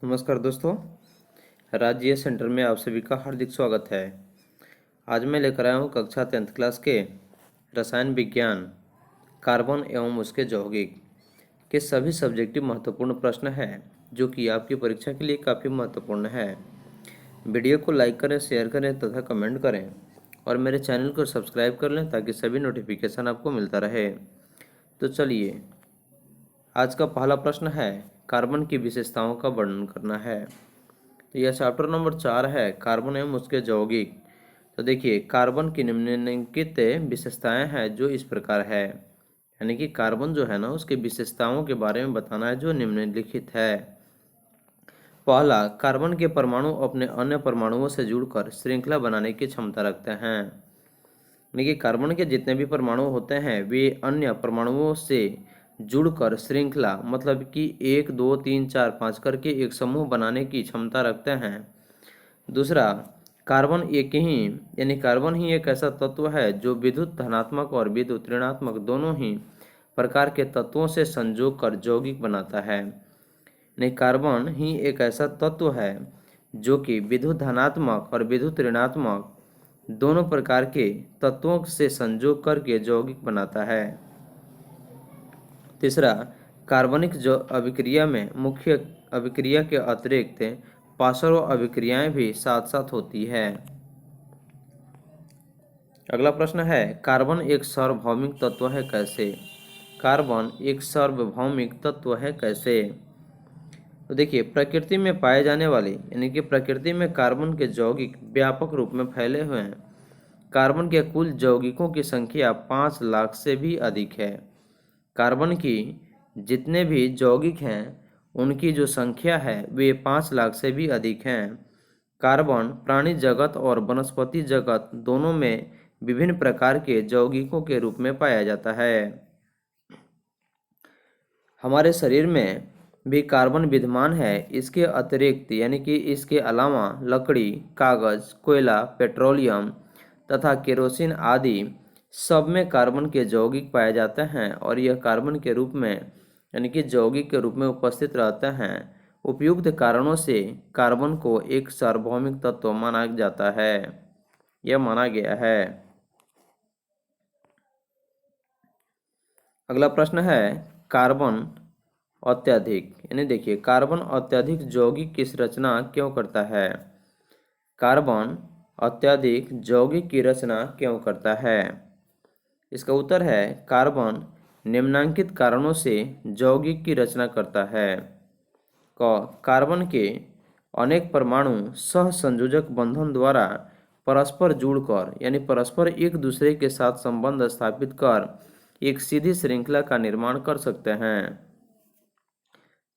नमस्कार दोस्तों, राज्य सेंटर में आप सभी का हार्दिक स्वागत है। आज मैं लेकर आया हूँ कक्षा 10th क्लास के रसायन विज्ञान, कार्बन एवं उसके यौगिक के सभी सब्जेक्टिव महत्वपूर्ण प्रश्न हैं जो कि आपकी परीक्षा के लिए काफ़ी महत्वपूर्ण है। वीडियो को लाइक करें, शेयर करें तथा कमेंट करें और मेरे चैनल को सब्सक्राइब कर लें ताकि सभी नोटिफिकेशन आपको मिलता रहे। तो चलिए, आज का पहला प्रश्न है, कार्बन की विशेषताओं का वर्णन करना है। तो यह चैप्टर नंबर 4 है, कार्बन एवं उसके यौगिक। तो देखिए, कार्बन की निम्नलिखित विशेषताएं हैं जो इस प्रकार है, यानी कि कार्बन जो है ना उसके विशेषताओं के बारे में बताना है जो निम्नलिखित है। पहला, कार्बन के परमाणु अपने अन्य परमाणुओं से जुड़कर श्रृंखला बनाने की क्षमता रखते हैं। यानी कि कार्बन के जितने भी परमाणु होते हैं वे अन्य परमाणुओं से जुड़कर श्रृंखला मतलब कि 1 2 3 4 5 करके एक समूह बनाने की क्षमता रखते हैं। दूसरा, कार्बन एक ही यानी कार्बन ही एक ऐसा तत्व है जो विद्युत धनात्मक और विद्युत ऋणात्मक दोनों ही प्रकार के तत्वों से संजोग कर यौगिक बनाता है। यानी कार्बन ही एक ऐसा तत्व है जो कि विद्युत धनात्मक और विद्युत ऋणात्मक दोनों प्रकार के तत्वों से संजोग करके यौगिक बनाता है। तीसरा, कार्बनिक जो अभिक्रिया में मुख्य अभिक्रिया के अतिरिक्त पार्श्व अभिक्रियाएं भी साथ साथ होती है। अगला प्रश्न है, कार्बन एक सार्वभौमिक तत्व है कैसे? कार्बन एक सार्वभौमिक तत्व है कैसे? तो देखिए, प्रकृति में पाए जाने वाले यानी कि प्रकृति में कार्बन के यौगिक व्यापक रूप में फैले हुए हैं। कार्बन के कुल यौगिकों की संख्या 5 लाख से भी अधिक है। कार्बन की जितने भी यौगिक हैं उनकी जो संख्या है वे 5 लाख से भी अधिक हैं। कार्बन प्राणी जगत और वनस्पति जगत दोनों में विभिन्न प्रकार के यौगिकों के रूप में पाया जाता है। हमारे शरीर में भी कार्बन विद्यमान है। इसके अतिरिक्त यानी कि इसके अलावा लकड़ी, कागज, कोयला, पेट्रोलियम तथा केरोसिन आदि सब में कार्बन के यौगिक पाए जाते हैं और यह कार्बन के रूप में यानी कि यौगिक के रूप में उपस्थित रहते हैं। उपयुक्त कारणों से कार्बन को एक सार्वभौमिक तत्व माना जाता है, यह माना गया है। अगला प्रश्न है, कार्बन अत्यधिक यानी देखिए, कार्बन अत्यधिक यौगिक की रचना क्यों करता है? कार्बन अत्यधिक यौगिक की रचना क्यों करता है? इसका उत्तर है, कार्बन निम्नलिखित कारणों से यौगिक की रचना करता है। कार्बन के अनेक परमाणु सहसंयोजक बंधन द्वारा परस्पर जुड़कर यानी परस्पर एक दूसरे के साथ संबंध स्थापित कर एक सीधी श्रृंखला का निर्माण कर सकते हैं।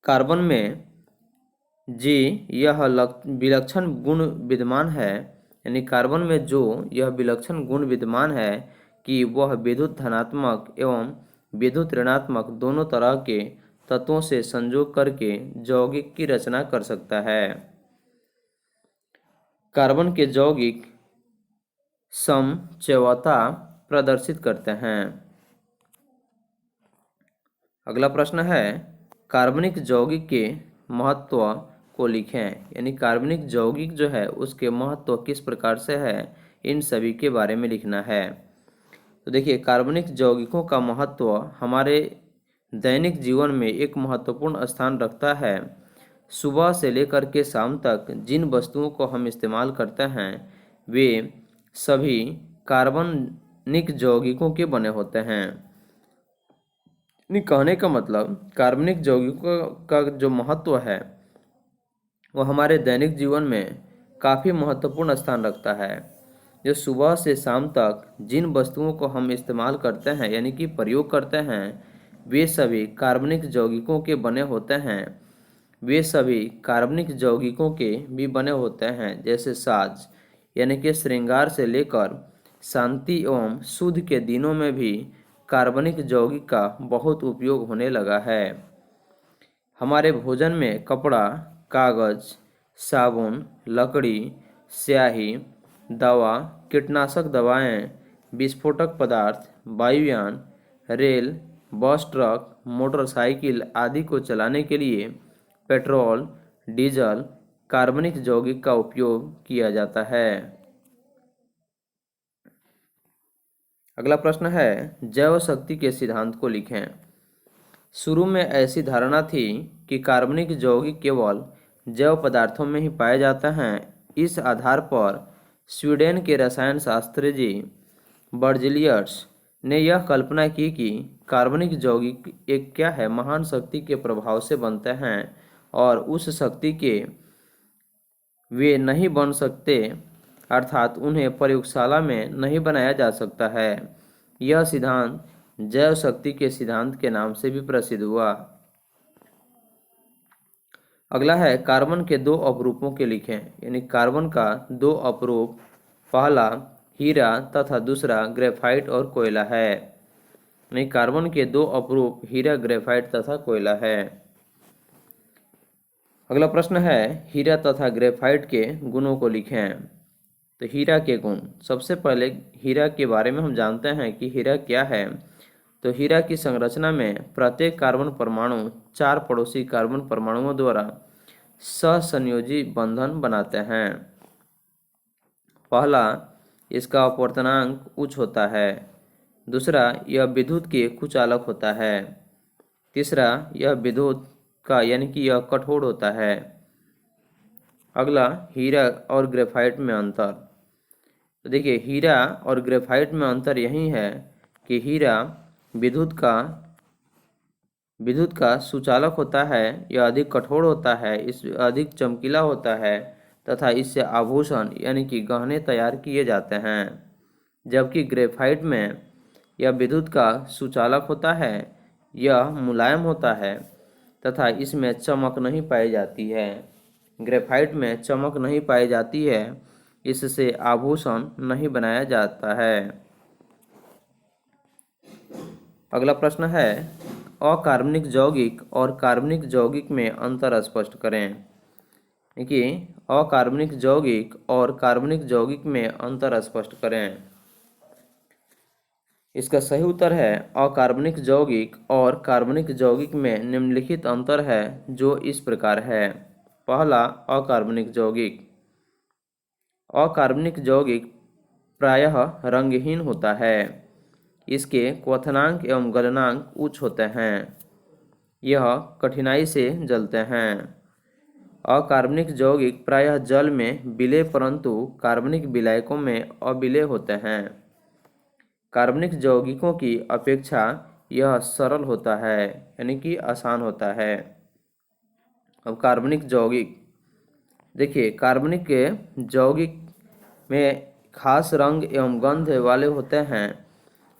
कार्बन में जी यह विलक्षण गुण विद्यमान है, यानी कार्बन में जो यह विलक्षण गुण विद्यमान है कि वह विद्युत धनात्मक एवं विद्युत ऋणात्मक दोनों तरह के तत्वों से संयोग करके यौगिक की रचना कर सकता है। कार्बन के यौगिक समचयता प्रदर्शित करते हैं। अगला प्रश्न है, कार्बनिक यौगिक के महत्व को लिखें। यानी कार्बनिक यौगिक जो है उसके महत्व किस प्रकार से है, इन सभी के बारे में लिखना है। तो देखिए, कार्बनिक यौगिकों का महत्व हमारे दैनिक जीवन में एक महत्वपूर्ण स्थान रखता है। सुबह से लेकर के शाम तक जिन वस्तुओं को हम इस्तेमाल करते हैं वे सभी कार्बनिक यौगिकों के बने होते हैं। कहने का मतलब कार्बनिक यौगिकों का जो महत्व है वो हमारे दैनिक जीवन में काफ़ी महत्वपूर्ण स्थान रखता है। जो सुबह से शाम तक जिन वस्तुओं को हम इस्तेमाल करते हैं यानी कि प्रयोग करते हैं वे सभी कार्बनिक यौगिकों के बने होते हैं। वे सभी कार्बनिक यौगिकों के भी बने होते हैं, जैसे साज यानी कि श्रृंगार से लेकर शांति एवं शुद्ध के दिनों में भी कार्बनिक यौगिक का बहुत उपयोग होने लगा है। हमारे भोजन में कपड़ा, कागज, साबुन, लकड़ी, स्याही, दवा, कीटनाशक दवाएं, विस्फोटक पदार्थ, वायुयान, रेल, बस, ट्रक, मोटरसाइकिल आदि को चलाने के लिए पेट्रोल, डीजल, कार्बनिक यौगिक का उपयोग किया जाता है। अगला प्रश्न है, जैव शक्ति के सिद्धांत को लिखें। शुरू में ऐसी धारणा थी कि कार्बनिक यौगिक केवल जैव पदार्थों में ही पाए जाते हैं। इस आधार पर स्वीडन के रसायन शास्त्री बर्जिलियस ने यह कल्पना की कि कार्बनिक यौगिक एक क्या है महान शक्ति के प्रभाव से बनते हैं और उस शक्ति के वे नहीं बन सकते, अर्थात उन्हें प्रयोगशाला में नहीं बनाया जा सकता है। यह सिद्धांत जैव शक्ति के सिद्धांत के नाम से भी प्रसिद्ध हुआ। अगला है, कार्बन के दो अपरूपों के लिखें। यानी कार्बन का दो अपरूप, पहला हीरा तथा दूसरा ग्रेफाइट और कोयला है। यानी कार्बन के दो अपरूप हीरा, ग्रेफाइट तथा कोयला है। अगला प्रश्न है, हीरा तथा ग्रेफाइट के गुणों को लिखें। तो हीरा के गुण, सबसे पहले हीरा के बारे में हम जानते हैं कि हीरा क्या है। तो हीरा की संरचना में प्रत्येक कार्बन परमाणु 4 पड़ोसी कार्बन परमाणुओं द्वारा सहसंयोजी बंधन बनाते हैं। पहला, इसका अपवर्तनांक उच्च होता है। दूसरा, यह विद्युत के कुचालक होता है। तीसरा, यह विद्युत का यानी कि यह कठोर होता है। अगला, हीरा और ग्रेफाइट में अंतर। तो देखिए, हीरा और ग्रेफाइट में अंतर यही है कि हीरा विद्युत का सुचालक होता है, यह अधिक कठोर होता है, इस अधिक चमकीला होता है तथा इससे आभूषण यानी कि गहने तैयार किए जाते हैं। जबकि ग्रेफाइट में यह विद्युत का सुचालक होता है, यह मुलायम होता है तथा इसमें चमक नहीं पाई जाती है। ग्रेफाइट में चमक नहीं पाई जाती है, इससे आभूषण नहीं बनाया जाता है। अगला प्रश्न है, अकार्बनिक यौगिक और कार्बनिक यौगिक में अंतर स्पष्ट करें। देखिए, अकार्बनिक यौगिक और कार्बनिक यौगिक में अंतर स्पष्ट करें। इसका सही उत्तर है, अकार्बनिक यौगिक और कार्बनिक यौगिक में निम्नलिखित अंतर है जो इस प्रकार है। पहला, अकार्बनिक यौगिक। अकार्बनिक यौगिक प्रायः रंगहीन होता है। इसके क्वथनांक एवं गलनांक उच्च होते हैं। यह कठिनाई से जलते हैं। अकार्बनिक यौगिक प्रायः जल में विलेय परंतु कार्बनिक विलायकों में अविलेय होते हैं। कार्बनिक यौगिकों की अपेक्षा यह सरल होता है यानी कि आसान होता है। अब कार्बनिक यौगिक, देखिए कार्बनिक के यौगिक में खास रंग एवं गंध वाले होते हैं।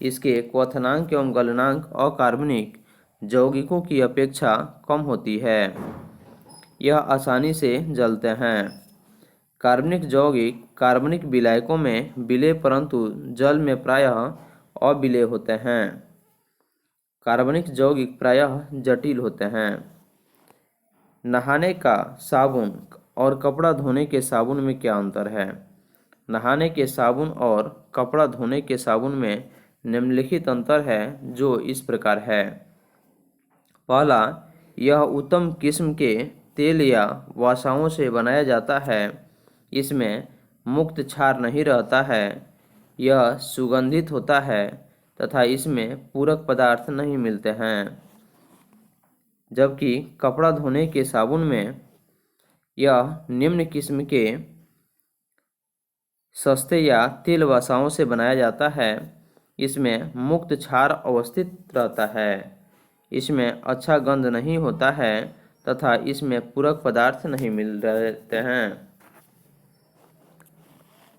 इसके क्वथनांक एवं गलनांक अकार्बनिक यौगिकों की अपेक्षा कम होती है। यह आसानी से जलते हैं। कार्बनिक यौगिक कार्बनिक विलायकों में विलेय परंतु जल में प्रायः अविलेय होते हैं। कार्बनिक यौगिक प्रायः जटिल होते हैं। नहाने का साबुन और कपड़ा धोने के साबुन में क्या अंतर है? नहाने के साबुन और कपड़ा धोने के साबुन में निम्नलिखित अंतर है जो इस प्रकार है। पहला, यह उत्तम किस्म के तेल या वसाओं से बनाया जाता है। इसमें मुक्त क्षार नहीं रहता है। यह सुगंधित होता है तथा इसमें पूरक पदार्थ नहीं मिलते हैं। जबकि कपड़ा धोने के साबुन में यह निम्न किस्म के सस्ते या तेल वसाओं से बनाया जाता है। इसमें मुक्त क्षार अवस्थित रहता है। इसमें अच्छा गंध नहीं होता है तथा इसमें पूरक पदार्थ नहीं मिल रहते हैं।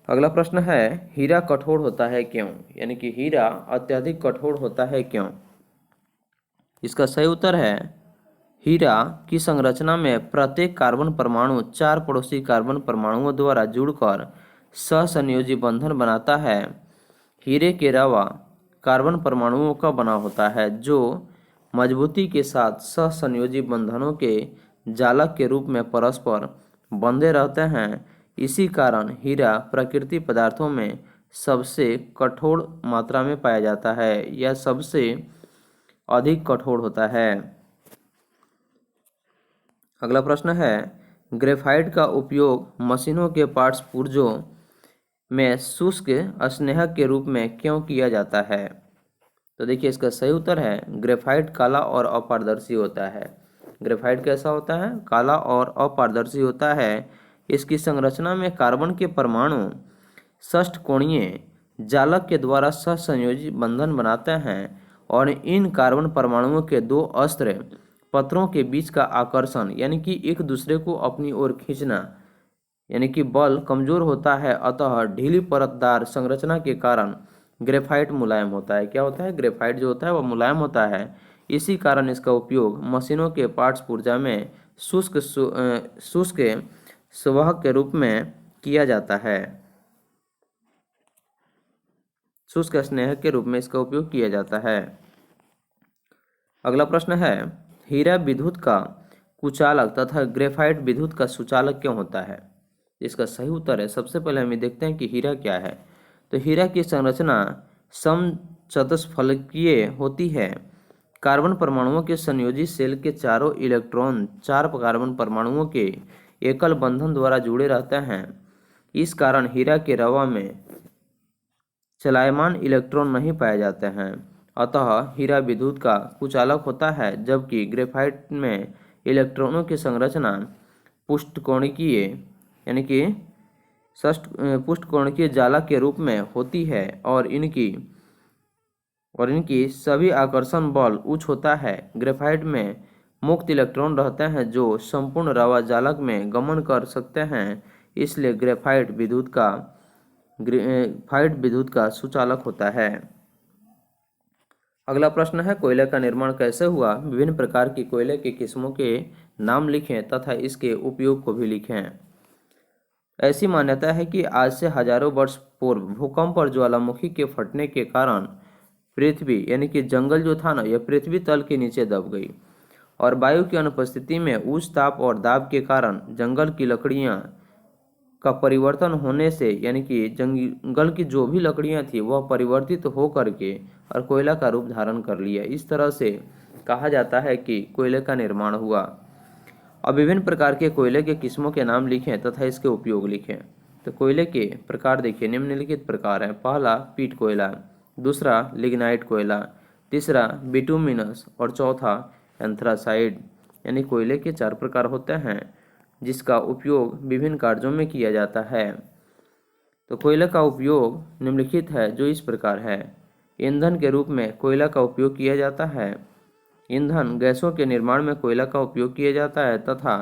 अगला प्रश्न है, हीरा कठोर होता है क्यों? यानी कि हीरा अत्यधिक कठोर होता है क्यों? इसका सही उत्तर है, हीरा की संरचना में प्रत्येक कार्बन परमाणु 4 पड़ोसी कार्बन परमाणुओं द्वारा जुड़कर सहसंयोजी बंधन बनाता है। हीरे के अलावा कार्बन परमाणुओं का बना होता है जो मजबूती के साथ सहसंयोजी बंधनों के जालक के रूप में परस्पर बंधे रहते हैं। इसी कारण हीरा प्रकृति पदार्थों में सबसे कठोर मात्रा में पाया जाता है या सबसे अधिक कठोर होता है। अगला प्रश्न है, ग्रेफाइट का उपयोग मशीनों के पार्ट्स पुर्जों में शुष्क स्नेहक के रूप में क्यों किया जाता है? तो देखिए इसका सही उत्तर है ग्रेफाइट काला और अपारदर्शी होता है। ग्रेफाइट कैसा होता है? काला और अपारदर्शी होता है। इसकी संरचना में कार्बन के परमाणु षष्ठकोणीय जालक के द्वारा सहसंयोजी बंधन बनाते हैं और इन कार्बन परमाणुओं के दो अस्त्र पत्रों के बीच का आकर्षण यानी कि एक दूसरे को अपनी ओर खींचना यानी कि बल कमजोर होता है। अतः ढीली परतदार संरचना के कारण ग्रेफाइट मुलायम होता है। क्या होता है? ग्रेफाइट जो होता है वह मुलायम होता है। इसी कारण इसका उपयोग मशीनों के पार्ट्स पुर्जा में शुष्क संवाहक के रूप में किया जाता है। शुष्क स्नेहक के रूप में इसका उपयोग किया जाता है। अगला प्रश्न है हीरा विद्युत का कुचालक तथा ग्रेफाइट विद्युत का सुचालक क्यों होता है? इसका सही उत्तर है, सबसे पहले हम देखते हैं कि हीरा क्या है। तो हीरा की संरचना समचतुष्फलकीय होती है। कार्बन परमाणुओं के संयोजी शेल के चारों इलेक्ट्रॉन चार कार्बन परमाणुओं के एकल बंधन द्वारा जुड़े रहते हैं। इस कारण हीरा के रवा में चलायमान इलेक्ट्रॉन नहीं पाए जाते हैं। अतः हीरा विद्युत का कुचालक होता है, जबकि ग्रेफाइट में इलेक्ट्रॉनों की संरचना पुष्टकोणीय यानी कि पुष्टकोणीय जालक के रूप में होती है और इनकी सभी आकर्षण बल उच्च होता है। ग्रेफाइट में मुक्त इलेक्ट्रॉन रहते हैं जो संपूर्ण रवा जालक में गमन कर सकते हैं, इसलिए ग्रेफाइट विद्युत का सुचालक होता है। अगला प्रश्न है कोयले का निर्माण कैसे हुआ? विभिन्न प्रकार की कोयले की किस्मों के नाम लिखें तथा इसके उपयोग को भी लिखें। ऐसी मान्यता है कि आज से हजारों वर्ष पूर्व भूकंप और ज्वालामुखी के फटने के कारण पृथ्वी यानी कि जंगल जो था ना, यह पृथ्वी तल के नीचे दब गई और वायु की अनुपस्थिति में उच्च ताप और दाब के कारण जंगल की लकड़ियां का परिवर्तन होने से यानी कि जंगल की जो भी लकड़ियां थी वह परिवर्तित हो करके और कोयला का रूप धारण कर लिया। इस तरह से कहा जाता है कि कोयले का निर्माण हुआ। अब विभिन्न प्रकार के कोयले के किस्मों के नाम लिखें तथा इसके उपयोग लिखें। तो कोयले के प्रकार देखिए निम्नलिखित प्रकार है। पहला पीट कोयला, दूसरा लिग्नाइट कोयला, तीसरा बिटुमिनस और चौथा एंथ्रासाइड। यानी कोयले के चार प्रकार होते हैं जिसका उपयोग विभिन्न कार्यों में किया जाता है। तो कोयले का उपयोग निम्नलिखित है जो इस प्रकार है। ईंधन के रूप में कोयला का उपयोग किया जाता है। ईंधन गैसों के निर्माण में कोयला का उपयोग किया जाता है तथा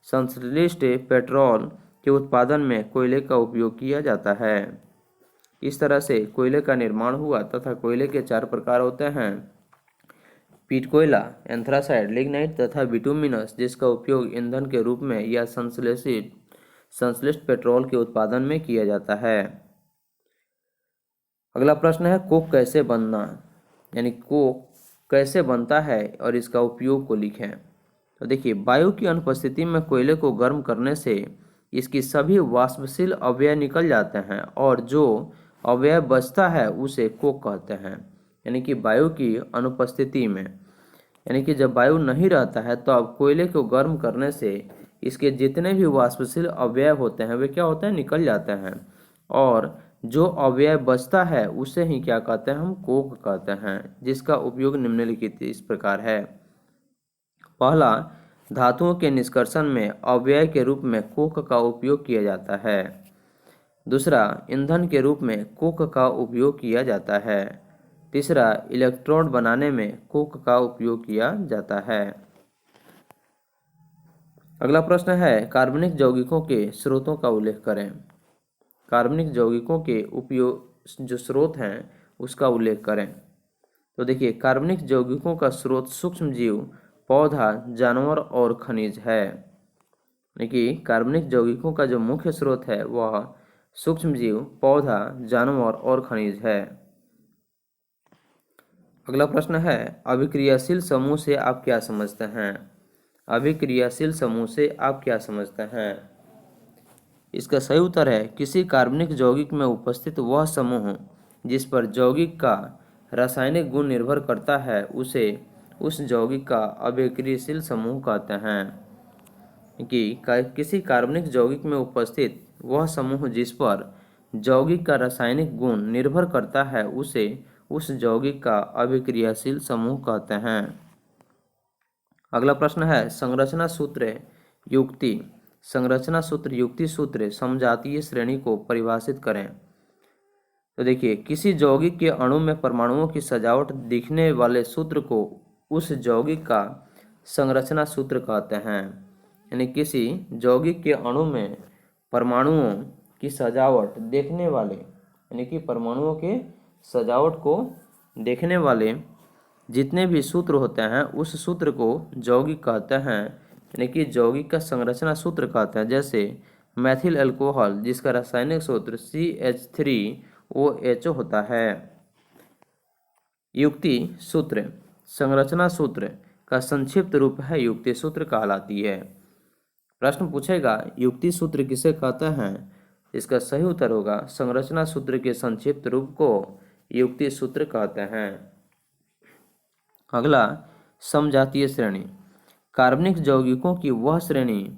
संश्लिष्ट पेट्रोल के उत्पादन में कोयले का उपयोग किया जाता है। इस तरह से कोयले का निर्माण हुआ तथा कोयले के चार प्रकार होते हैं पीट कोयला, एंथ्रासाइड, लिग्नाइट तथा बिटुमिनस, जिसका उपयोग ईंधन के रूप में या संश्लिष्ट पेट्रोल के उत्पादन में किया जाता है। अगला प्रश्न है कोक कैसे बनना यानी कोक कैसे बनता है और इसका उपयोग को लिखें। तो देखिए वायु की अनुपस्थिति में कोयले को गर्म करने से इसकी सभी वाष्पशील अवयव निकल जाते हैं और जो अवयव बचता है उसे कोक कहते हैं। यानी कि वायु की अनुपस्थिति में यानी कि जब वायु नहीं रहता है तो अब कोयले को गर्म करने से इसके जितने भी वाष्पशील अवयव होते हैं वे क्या होते हैं? निकल जाते हैं और जो अवयव बचता है उसे ही क्या कहते हैं? हम कोक कहते हैं, जिसका उपयोग निम्नलिखित इस प्रकार है। पहला धातुओं के निष्कर्षण में अवयव के रूप में कोक का उपयोग किया जाता है। दूसरा ईंधन के रूप में कोक का उपयोग किया जाता है। तीसरा इलेक्ट्रोड बनाने में कोक का उपयोग किया जाता है। अगला प्रश्न है कार्बनिक यौगिकों के स्रोतों का उल्लेख करें। कार्बनिक यौगिकों के उपयोग जो स्रोत हैं उसका उल्लेख करें। तो देखिए कार्बनिक यौगिकों का स्रोत सूक्ष्म जीव, पौधा, जानवर और खनिज है। देखिए कार्बनिक यौगिकों का जो मुख्य स्रोत है वह सूक्ष्म जीव, पौधा, जानवर और खनिज है। अगला प्रश्न है अभिक्रियाशील समूह से आप क्या समझते हैं? अभिक्रियाशील समूह से आप क्या समझते हैं? इसका सही उत्तर है किसी कार्बनिक यौगिक में उपस्थित वह समूह जिस पर यौगिक का रासायनिक गुण निर्भर करता है उसे उस यौगिक का अभिक्रियाशील समूह कहते हैं। किसी कार्बनिक यौगिक में उपस्थित वह समूह जिस पर यौगिक का रासायनिक गुण निर्भर करता है उसे उस यौगिक का अभिक्रियाशील समूह कहते हैं। अगला प्रश्न है संरचना सूत्र युक्ति। संरचना सूत्र युक्ति सूत्र समजातीय श्रेणी को परिभाषित करें। तो देखिए, किसी यौगिक के अणु में परमाणुओं की सजावट दिखने वाले सूत्र को उस यौगिक का संरचना सूत्र कहते हैं। यानी किसी यौगिक के अणु में परमाणुओं की सजावट देखने वाले, यानी कि परमाणुओं के सजावट को देखने वाले जितने भी सूत्र होते हैं उस सूत्र को यौगिक कहते हैं, यानी कि यौगिक का संरचना सूत्र कहते हैं। जैसे मैथिल अल्कोहल जिसका रासायनिक सूत्र CH3OH होता है। युक्ति सूत्र संरचना सूत्र का संक्षिप्त रूप है युक्ति सूत्र कहलाती है। प्रश्न पूछेगा युक्ति सूत्र किसे कहते हैं? इसका सही उत्तर होगा संरचना सूत्र के संक्षिप्त रूप को युक्ति सूत्र कहते हैं। अगला समजातीय श्रेणी। कार्बनिक यौगिकों की वह श्रेणी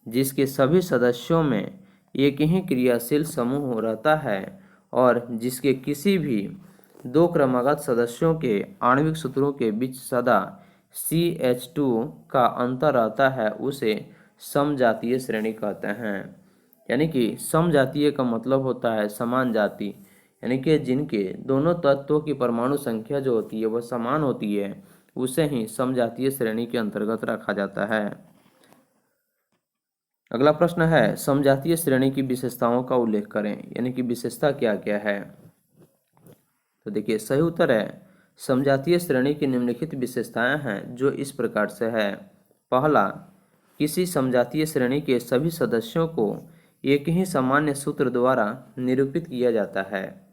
जिसके सभी सदस्यों में एक ही क्रियाशील समूह रहता है और जिसके किसी भी दो क्रमागत सदस्यों के आणविक सूत्रों के बीच सदा CH2 का अंतर रहता है उसे समजातीय श्रेणी कहते हैं। यानी कि समजातीय का मतलब होता है समान जाति, यानी कि जिनके दोनों तत्वों की परमाणु संख्या जो होती है वह समान होती है उसे ही समजातीय श्रेणी के अंतर्गत रखा जाता है। अगला प्रश्न है समजातीय श्रेणी की विशेषताओं का उल्लेख करें। यानी कि विशेषता क्या क्या है? तो देखिए, सही उत्तर है समजातीय श्रेणी की निम्नलिखित विशेषताएं हैं जो इस प्रकार से है। पहला, किसी समजातीय श्रेणी के सभी सदस्यों को एक ही सामान्य सूत्र द्वारा निरूपित किया जाता है।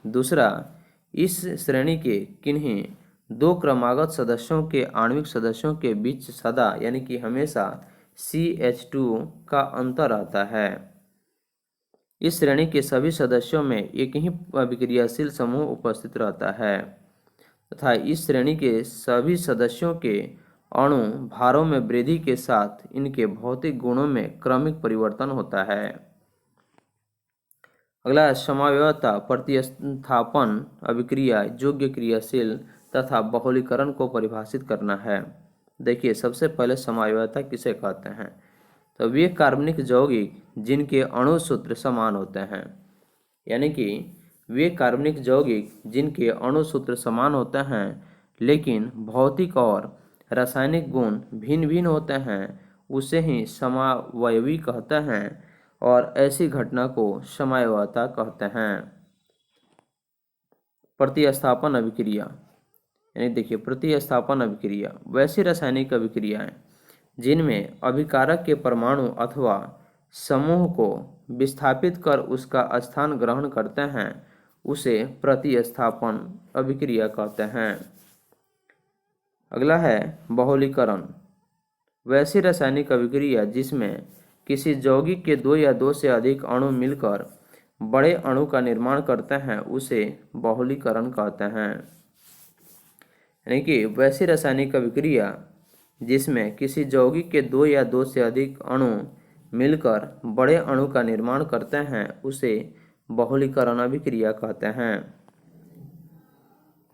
दूसरा, इस श्रेणी के किन्हीं दो क्रमागत सदस्यों के आणविक सदस्यों के बीच सदा यानी कि हमेशा CH2 का अंतर आता है। इस श्रेणी के सभी सदस्यों में एक ही अभिक्रियाशील समूह उपस्थित रहता है तथा इस श्रेणी के सभी सदस्यों के अणु भारों में वृद्धि के साथ इनके भौतिक गुणों में क्रमिक परिवर्तन होता है। अगला समावयवता, प्रतिस्थापन, अभिक्रिया, योग्य क्रियाशील तथा बहुलीकरण को परिभाषित करना है। देखिए, सबसे पहले समावयवता किसे कहते हैं? तो वे कार्बनिक यौगिक जिनके अणु सूत्र समान होते हैं, यानी कि वे कार्बनिक यौगिक जिनके अणु सूत्र समान होते हैं लेकिन भौतिक और रासायनिक गुण भिन्न भिन्न होते हैं उसे ही समावयवी कहते हैं और ऐसी घटना को समावयवता कहते हैं। प्रतिस्थापन अभिक्रिया, यानी देखिए प्रतिस्थापन अभिक्रिया वैसी रासायनिक अभिक्रियाएं जिनमें अभिकारक के परमाणु अथवा समूह को विस्थापित कर उसका स्थान ग्रहण करते हैं उसे प्रतिस्थापन अभिक्रिया कहते हैं। अगला है बहुलीकरण, वैसी रासायनिक अभिक्रिया जिसमें किसी यौगिक के दो या दो से अधिक अणु मिलकर बड़े अणु का निर्माण करते हैं उसे बहुलीकरण कहते हैं। यानी कि वैसी रासायनिक अभिक्रिया जिसमें किसी यौगिक के दो या दो से अधिक अणु मिलकर बड़े अणु का निर्माण करते हैं उसे बहुलीकरण अभिक्रिया कहते हैं।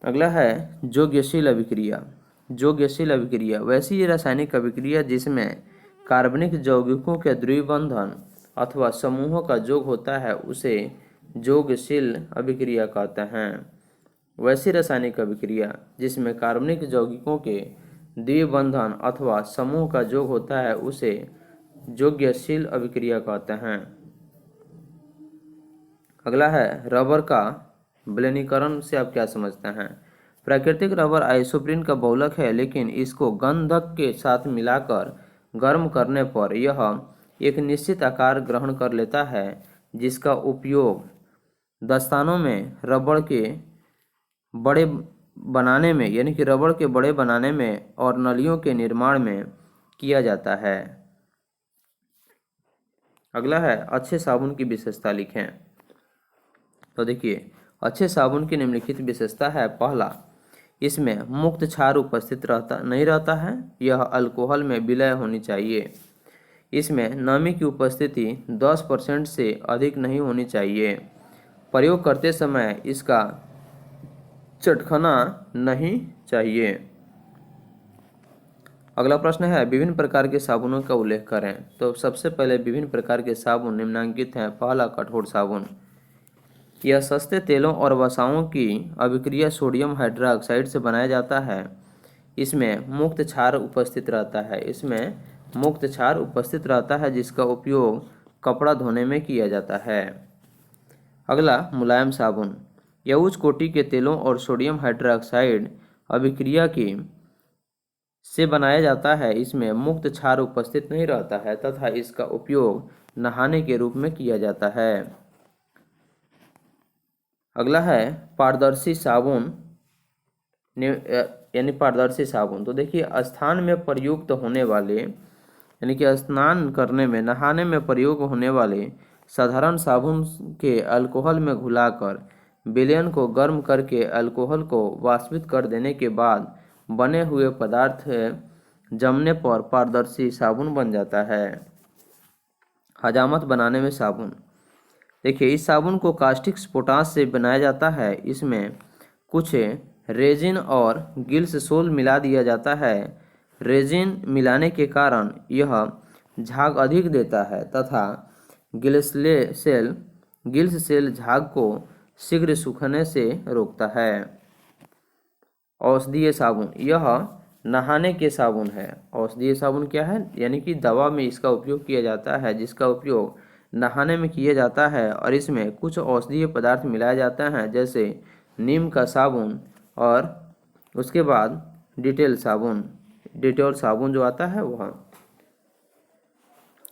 अगला है योग्यशील अभिक्रिया। योग्यशील अभिक्रिया वैसी रासायनिक अभिक्रिया जिसमें कार्बनिक यौगिकों के द्विबंधन अथवा समूहों का योग होता है उसे योग्यशील अभिक्रिया कहते हैं। वैसी रासायनिक अभिक्रिया जिसमें कार्बनिक यौगिकों के द्विबंधन अथवा समूह का योग होता है उसे योग्यशील अभिक्रिया कहते हैं। अगला है रबर का विलयनीकरण से आप क्या समझते हैं? प्राकृतिक रबर आइसोप्रीन का बहुलक है लेकिन इसको गंधक के साथ मिलाकर गर्म करने पर यह एक निश्चित आकार ग्रहण कर लेता है जिसका उपयोग दस्तानों में रबड़ के बड़े बनाने में यानी कि रबड़ के बड़े बनाने में और नलियों के निर्माण में किया जाता है। अगला है अच्छे साबुन की विशेषता लिखें। तो देखिए, अच्छे साबुन की निम्नलिखित विशेषता है। पहला, इसमें मुक्त क्षार उपस्थित नहीं रहता है, यह अल्कोहल में विलय होनी चाहिए। इसमें नमी की उपस्थिति 10% से अधिक नहीं होनी चाहिए। प्रयोग करते समय इसका चटखना नहीं चाहिए। अगला प्रश्न है विभिन्न प्रकार के साबुनों का उल्लेख करें। तो सबसे पहले विभिन्न प्रकार के साबुन निम्नलिखित हैं। पहला, कठोर साबुन। यह सस्ते तेलों और वसाओं की अभिक्रिया सोडियम हाइड्रोक्साइड से बनाया जाता है। इसमें मुक्त क्षार उपस्थित रहता है जिसका उपयोग कपड़ा धोने में किया जाता है। अगला, मुलायम साबुन। यह उच्च कोटि के तेलों और सोडियम हाइड्रोक्साइड अभिक्रिया की से बनाया जाता है। इसमें मुक्त क्षार उपस्थित नहीं रहता है तथा इसका उपयोग नहाने के रूप में किया जाता है। अगला है पारदर्शी साबुन यानी पारदर्शी साबुन। तो देखिए, स्थान में प्रयुक्त होने वाले यानी कि स्नान करने में, नहाने में प्रयोग होने वाले साधारण साबुन के अल्कोहल में घुलाकर विलयन को गर्म करके अल्कोहल को वाष्पित कर देने के बाद बने हुए पदार्थ जमने पर पारदर्शी साबुन बन जाता है। हजामत बनाने में साबुन। देखिए, इस साबुन को कास्टिक पोटाश से बनाया जाता है। इसमें कुछ रेजिन और गिल्स सोल मिला दिया जाता है। रेजिन मिलाने के कारण यह झाग अधिक देता है तथा गिल्स सेल झाग को शीघ्र सूखने से रोकता है। औषधीय साबुन, यह नहाने के साबुन है। औषधीय साबुन क्या है? यानी कि दवा में इसका उपयोग किया जाता है, जिसका उपयोग नहाने में किया जाता है और इसमें कुछ औषधीय पदार्थ मिलाया जाता है जैसे नीम का साबुन और उसके बाद डिटेल साबुन जो आता है वह।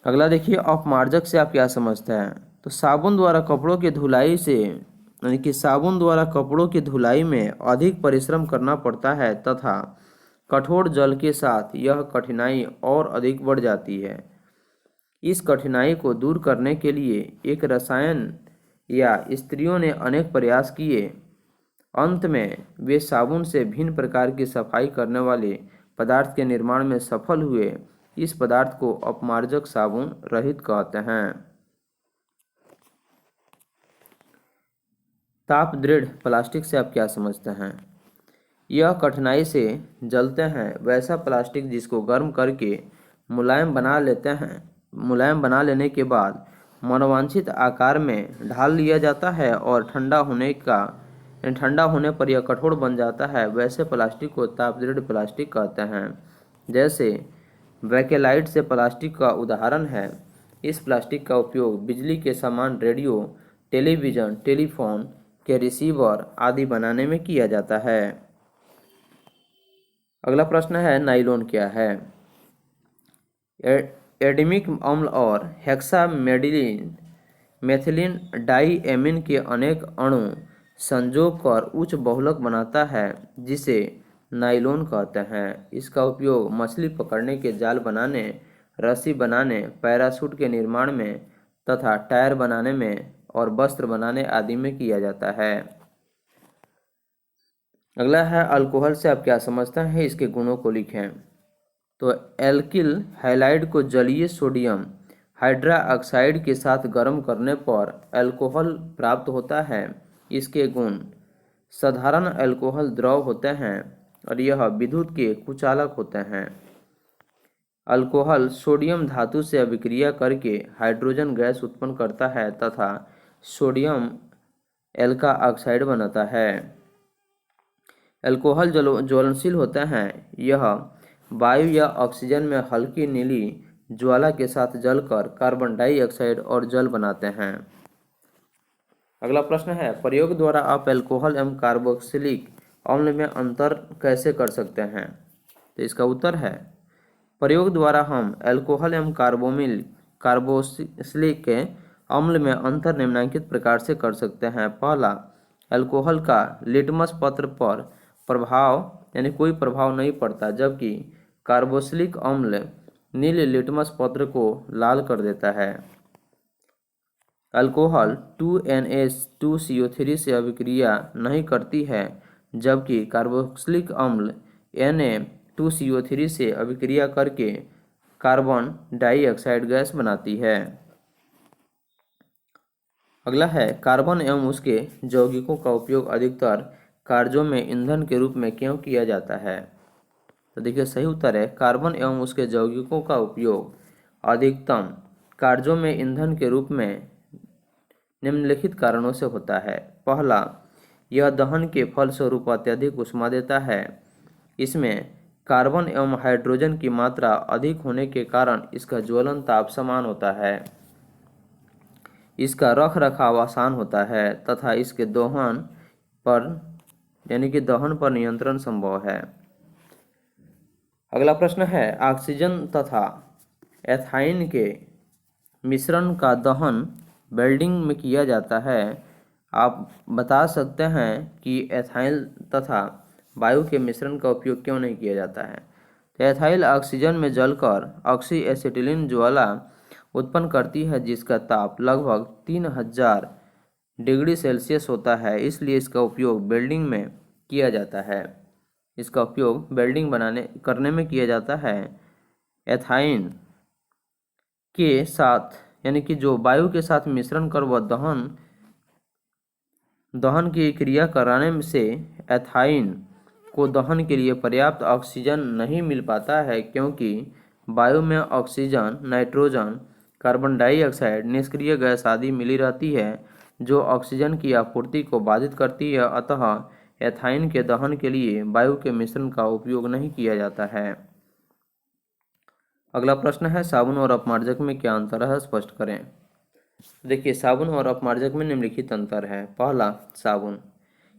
अगला देखिए, अपमार्जक से आप क्या समझते हैं। तो साबुन द्वारा कपड़ों की धुलाई से यानी कि साबुन द्वारा कपड़ों की धुलाई में अधिक परिश्रम करना पड़ता है तथा कठोर जल के साथ यह कठिनाई और अधिक बढ़ जाती है। इस कठिनाई को दूर करने के लिए एक रसायन या स्त्रियों ने अनेक प्रयास किए। अंत में वे साबुन से भिन्न प्रकार की सफाई करने वाले पदार्थ के निर्माण में सफल हुए। इस पदार्थ को अपमार्जक साबुन रहित कहते हैं। ताप दृढ़ प्लास्टिक से आप क्या समझते हैं। यह कठिनाई से जलते हैं वैसा प्लास्टिक जिसको गर्म करके मुलायम बना लेने के बाद मनोवांछित आकार में ढाल लिया जाता है और ठंडा होने पर यह कठोर बन जाता है। वैसे प्लास्टिक को तापदृढ़ प्लास्टिक कहते हैं। जैसे बैकेलाइट से प्लास्टिक का उदाहरण है। इस प्लास्टिक का उपयोग बिजली के सामान, रेडियो, टेलीविज़न, टेलीफोन के रिसीवर आदि बनाने में किया जाता है। अगला प्रश्न है नाइलॉन क्या है। एडिमिक अम्ल और मेथिलीन डाइएमीन के अनेक अणु संजोकर उच्च बहुलक बनाता है जिसे नाइलॉन कहते हैं। इसका उपयोग मछली पकड़ने के जाल बनाने, रस्सी बनाने, पैराशूट के निर्माण में तथा टायर बनाने में और वस्त्र बनाने आदि में किया जाता है। अगला है अल्कोहल से आप क्या समझते हैं, इसके गुणों को लिखें। तो एल्किल हैलाइड को जलीय सोडियम हाइड्रोक्साइड के साथ गर्म करने पर अल्कोहल प्राप्त होता है। इसके गुण: साधारण अल्कोहल द्रव होते हैं और यह विद्युत के कुचालक होते हैं। अल्कोहल सोडियम धातु से अभिक्रिया करके हाइड्रोजन गैस उत्पन्न करता है तथा सोडियम एल्का ऑक्साइड बनाता है। अल्कोहल ज्वलनशील होते हैं। यह वायु या ऑक्सीजन में हल्की नीली ज्वाला के साथ जलकर कार्बन डाइऑक्साइड और जल बनाते हैं। अगला प्रश्न है प्रयोग द्वारा आप अल्कोहल एवं कार्बोक्सिलिक अम्ल में अंतर कैसे कर सकते हैं। तो इसका उत्तर है प्रयोग द्वारा हम अल्कोहल एवं कार्बोक्सिलिक अम्ल में अंतर निम्नलिखित प्रकार से कर सकते हैं। पहला, अल्कोहल का लिटमस पत्र पर प्रभाव यानी कोई प्रभाव नहीं पड़ता, जबकि कार्बोक्सिलिक अम्ल नील लिटमस पत्र को लाल कर देता है। अल्कोहल 2NH2CO3 से अभिक्रिया नहीं करती है, जबकि कार्बोक्सिलिक अम्ल Na2CO3 से अभिक्रिया करके कार्बन डाइऑक्साइड गैस बनाती है। अगला है, कार्बन एवं उसके यौगिकों का उपयोग अधिकतर कार्यों में ईंधन के रूप में क्यों किया जाता है? तो देखिए सही उत्तर है, कार्बन एवं उसके यौगिकों का उपयोग अधिकतम कार्यों में ईंधन के रूप में निम्नलिखित कारणों से होता है। पहला, यह दहन के फलस्वरूप अत्यधिक ऊष्मा देता है। इसमें कार्बन एवं हाइड्रोजन की मात्रा अधिक होने के कारण इसका ज्वलन ताप समान होता है। इसका रख रखाव आसान होता है तथा इसके दोहन पर दहन पर नियंत्रण संभव है। अगला प्रश्न है, ऑक्सीजन तथा एथाइन के मिश्रण का दहन वेल्डिंग में किया जाता है। आप बता सकते हैं कि एथाइल तथा वायु के मिश्रण का उपयोग क्यों नहीं किया जाता है? तो एथाइल ऑक्सीजन में जलकर ऑक्सी एसिटिलीन ज्वाला उत्पन्न करती है जिसका ताप लगभग 3000 डिग्री सेल्सियस होता है, इसलिए इसका उपयोग वेल्डिंग में किया जाता है। इसका उपयोग वेल्डिंग करने में किया जाता है। एथाइन के साथ जो वायु के साथ मिश्रण कर वह दहन की क्रिया कराने से एथाइन को दहन के लिए पर्याप्त ऑक्सीजन नहीं मिल पाता है, क्योंकि वायु में ऑक्सीजन, नाइट्रोजन, कार्बन डाइऑक्साइड, निष्क्रिय गैस आदि मिली रहती है जो ऑक्सीजन की आपूर्ति को बाधित करती है। अतः एथाइन के दहन के लिए वायु के मिश्रण का उपयोग नहीं किया जाता है। अगला प्रश्न है, साबुन और अपमार्जक में क्या अंतर है, स्पष्ट करें। देखिए, साबुन और अपमार्जक में निम्नलिखित अंतर है। पहला, साबुन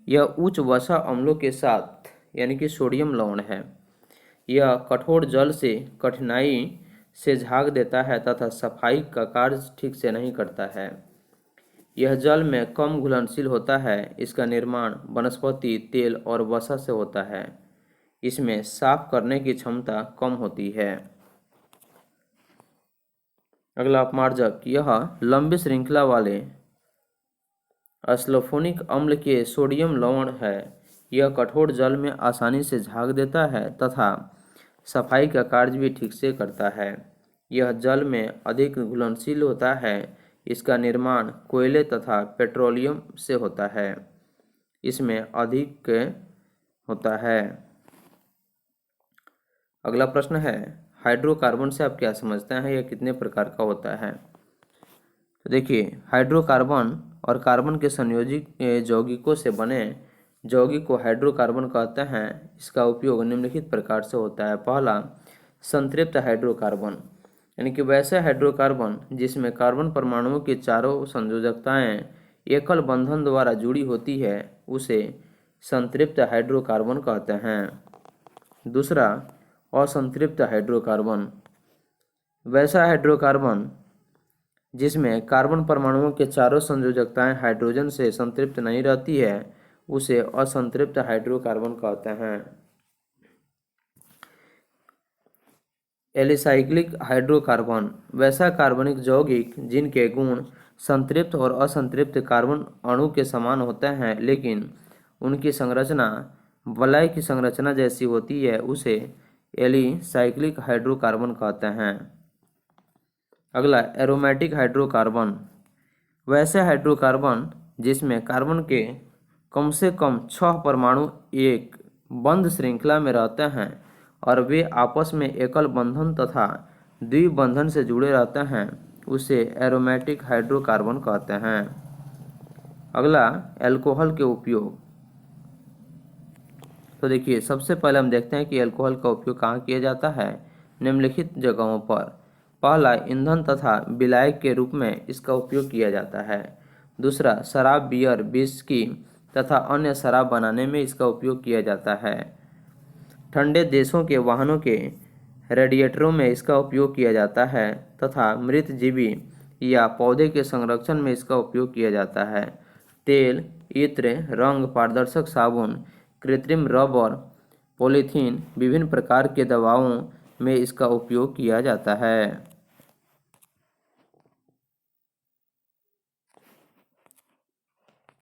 यह उच्च वसा अम्लों के साथ सोडियम लवण है। यह कठोर जल से कठिनाई से झाग देता है तथा सफाई का कार्य ठीक से नहीं करता है। यह जल में कम घुलनशील होता है। इसका निर्माण वनस्पति तेल और वसा से होता है। इसमें साफ करने की क्षमता कम होती है। अगला, अपमार्जक यह लंबी श्रृंखला वाले सल्फोनिक अम्ल के सोडियम लवण है। यह कठोर जल में आसानी से झाग देता है तथा सफाई का कार्य भी ठीक से करता है। यह जल में अधिक घुलनशील होता है। इसका निर्माण कोयले तथा पेट्रोलियम से होता है। इसमें अधिक होता है। अगला प्रश्न है, हाइड्रोकार्बन से आप क्या समझते हैं, यह कितने प्रकार का होता है? तो देखिए, हाइड्रोकार्बन और कार्बन के संयोजित यौगिकों से बने यौगिक को हाइड्रोकार्बन कहते हैं। इसका उपयोग निम्नलिखित प्रकार से होता है। पहला, संतृप्त हाइड्रोकार्बन वैसे हाइड्रोकार्बन जिसमें कार्बन परमाणुओं की चारों संयोजकताएं एकल बंधन द्वारा जुड़ी होती है उसे संतृप्त हाइड्रोकार्बन कहते हैं। दूसरा, असंतृप्त हाइड्रोकार्बन वैसा हाइड्रोकार्बन जिसमें कार्बन परमाणुओं के चारों संयोजकताएं हाइड्रोजन से संतृप्त नहीं रहती है उसे असंतृप्त हाइड्रोकार्बन कहते हैं। एलिसाइक्लिक हाइड्रोकार्बन वैसा कार्बनिक यौगिक जिनके गुण संतृप्त और असंतृप्त कार्बन अणु के समान होते हैं लेकिन उनकी संरचना वलय की संरचना जैसी होती है उसे एलिसाइक्लिक हाइड्रोकार्बन कहते हैं। अगला, एरोमेटिक हाइड्रोकार्बन वैसे हाइड्रोकार्बन जिसमें कार्बन के कम से कम 6 परमाणु एक बंध श्रृंखला में रहते हैं और वे आपस में एकल बंधन तथा द्विबंधन से जुड़े रहते हैं उसे एरोमेटिक हाइड्रोकार्बन कहते हैं। अगला, अल्कोहल के उपयोग। तो देखिए, सबसे पहले हम देखते हैं कि अल्कोहल का उपयोग कहाँ किया जाता है। निम्नलिखित जगहों पर। पहला, ईंधन तथा विलायक के रूप में इसका उपयोग किया जाता है। दूसरा, शराब, बियर, विस्की तथा अन्य शराब बनाने में इसका उपयोग किया जाता है। ठंडे देशों के वाहनों के रेडिएटरों में इसका उपयोग किया जाता है तथा मृत जीवी या पौधे के संरक्षण में इसका उपयोग किया जाता है। तेल, इत्र, रंग, पारदर्शक साबुन, कृत्रिम रबर, पॉलीथीन, विभिन्न प्रकार के दवाओं में इसका उपयोग किया जाता है।